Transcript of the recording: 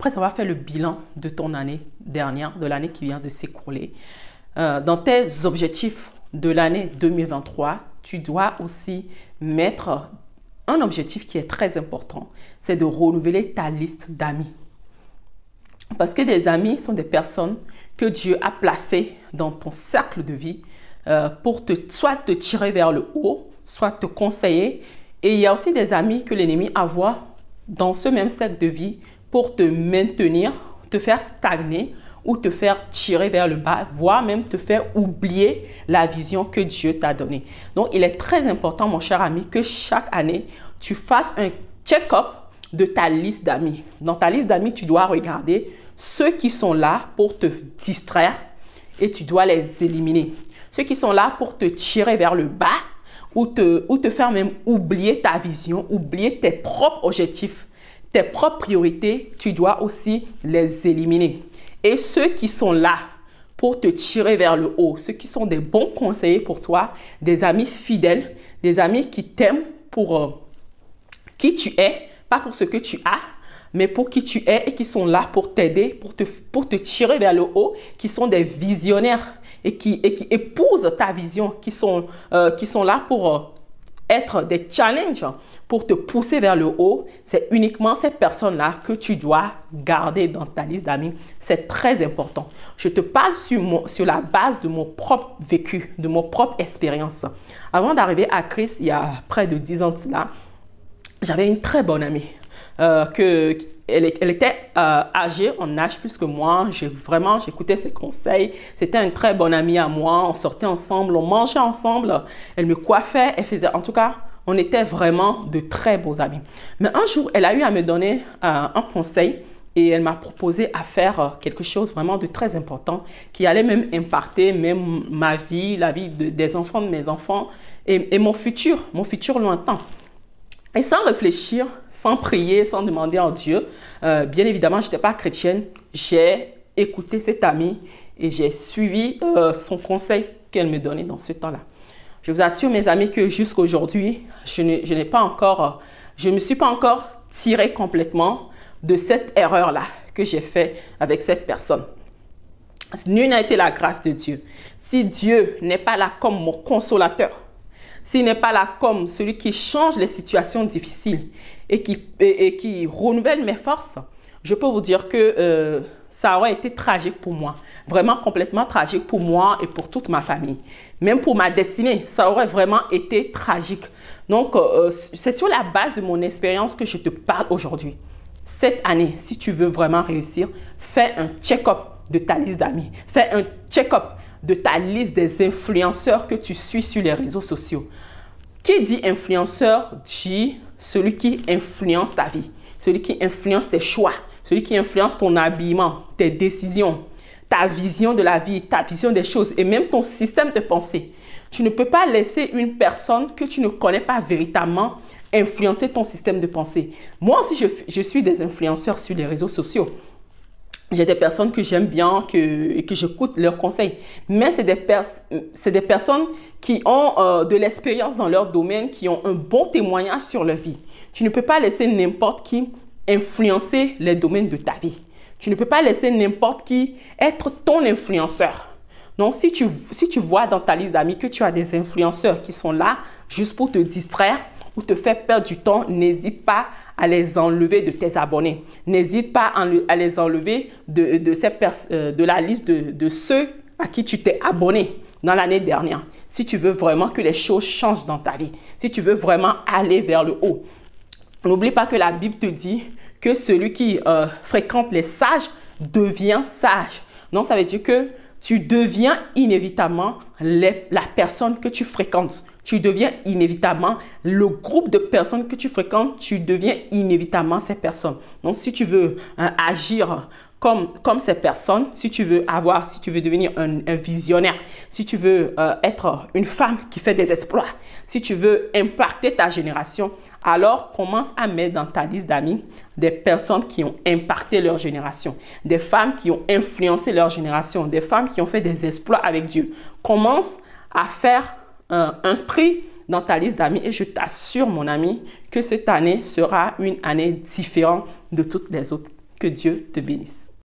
après avoir fait le bilan de ton année dernière, de l'année qui vient de s'écouler, dans tes objectifs de l'année 2023, tu dois aussi mettre un objectif qui est très important, c'est de renouveler ta liste d'amis. Parce que des amis sont des personnes que Dieu a placées dans ton cercle de vie pour soit te tirer vers le haut, soit te conseiller. Et il y a aussi des amis que l'ennemi envoie dans ce même cercle de vie pour te maintenir, te faire stagner ou te faire tirer vers le bas, voire même te faire oublier la vision que Dieu t'a donnée. Donc, il est très important, mon cher ami, que chaque année, tu fasses un check-up de ta liste d'amis. Dans ta liste d'amis, tu dois regarder ceux qui sont là pour te distraire et tu dois les éliminer. Ceux qui sont là pour te tirer vers le bas ou te faire même oublier ta vision, oublier tes propres objectifs, tes propres priorités, tu dois aussi les éliminer. Et ceux qui sont là pour te tirer vers le haut, ceux qui sont des bons conseillers pour toi, des amis fidèles, des amis qui t'aiment pour qui tu es, pas pour ce que tu as, mais pour qui tu es et qui sont là pour t'aider, pour te tirer vers le haut, qui sont des visionnaires et qui épousent ta vision, qui sont là pour être des challenges, pour te pousser vers le haut. C'est uniquement ces personnes-là que tu dois garder dans ta liste d'amis. C'est très important. Je te parle sur la base de mon propre vécu, de mon propre expérience. Avant d'arriver à Christ, il y a près de 10 ans de cela, j'avais une très bonne amie. Elle était âgée en âge plus que moi. J'écoutais ses conseils. C'était une très bonne amie à moi. On sortait ensemble, on mangeait ensemble. Elle me coiffait. En tout cas, on était vraiment de très beaux amis. Mais un jour, elle a eu à me donner un conseil et elle m'a proposé à faire quelque chose vraiment de très important qui allait même impacter même ma vie, la vie des enfants de mes enfants et mon futur lointain. Et sans réfléchir, sans prier, sans demander à Dieu, bien évidemment, je n'étais pas chrétienne, j'ai écouté cette amie et j'ai suivi son conseil qu'elle me donnait dans ce temps-là. Je vous assure, mes amis, que jusqu'à aujourd'hui, je ne me suis pas encore tirée complètement de cette erreur-là que j'ai faite avec cette personne. Nulle n'a été la grâce de Dieu. Si Dieu n'est pas là comme mon consolateur, s'il n'est pas là comme celui qui change les situations difficiles et qui renouvelle mes forces, je peux vous dire que ça aurait été tragique pour moi. Vraiment complètement tragique pour moi et pour toute ma famille. Même pour ma destinée, ça aurait vraiment été tragique. Donc, c'est sur la base de mon expérience que je te parle aujourd'hui. Cette année, si tu veux vraiment réussir, fais un check-up de ta liste d'amis. Fais un check-up de ta liste des influenceurs que tu suis sur les réseaux sociaux. Qui dit influenceur dit celui qui influence ta vie, celui qui influence tes choix, celui qui influence ton habillement, tes décisions, ta vision de la vie, ta vision des choses et même ton système de pensée. Tu ne peux pas laisser une personne que tu ne connais pas véritablement influencer ton système de pensée. Moi aussi, je suis des influenceurs sur les réseaux sociaux. J'ai des personnes que j'aime bien et que j'écoute leurs conseils. Mais c'est des personnes qui ont de l'expérience dans leur domaine, qui ont un bon témoignage sur leur vie. Tu ne peux pas laisser n'importe qui influencer les domaines de ta vie. Tu ne peux pas laisser n'importe qui être ton influenceur. Donc, si tu vois dans ta liste d'amis que tu as des influenceurs qui sont là juste pour te distraire ou te faire perdre du temps, n'hésite pas à les enlever de tes abonnés. N'hésite pas à les enlever de la liste de ceux à qui tu t'es abonné dans l'année dernière. Si tu veux vraiment que les choses changent dans ta vie, si tu veux vraiment aller vers le haut. N'oublie pas que la Bible te dit que celui qui fréquente les sages devient sage. Donc, ça veut dire que tu deviens inévitablement la personne que tu fréquentes. Tu deviens inévitablement le groupe de personnes que tu fréquentes, tu deviens inévitablement ces personnes. Donc, si tu veux agir comme ces personnes, si tu veux devenir un visionnaire, si tu veux être une femme qui fait des exploits, si tu veux impacter ta génération, alors commence à mettre dans ta liste d'amis des personnes qui ont impacté leur génération, des femmes qui ont influencé leur génération, des femmes qui ont fait des exploits avec Dieu. Commence à faire un tri dans ta liste d'amis et je t'assure, mon ami, que cette année sera une année différente de toutes les autres. Que Dieu te bénisse.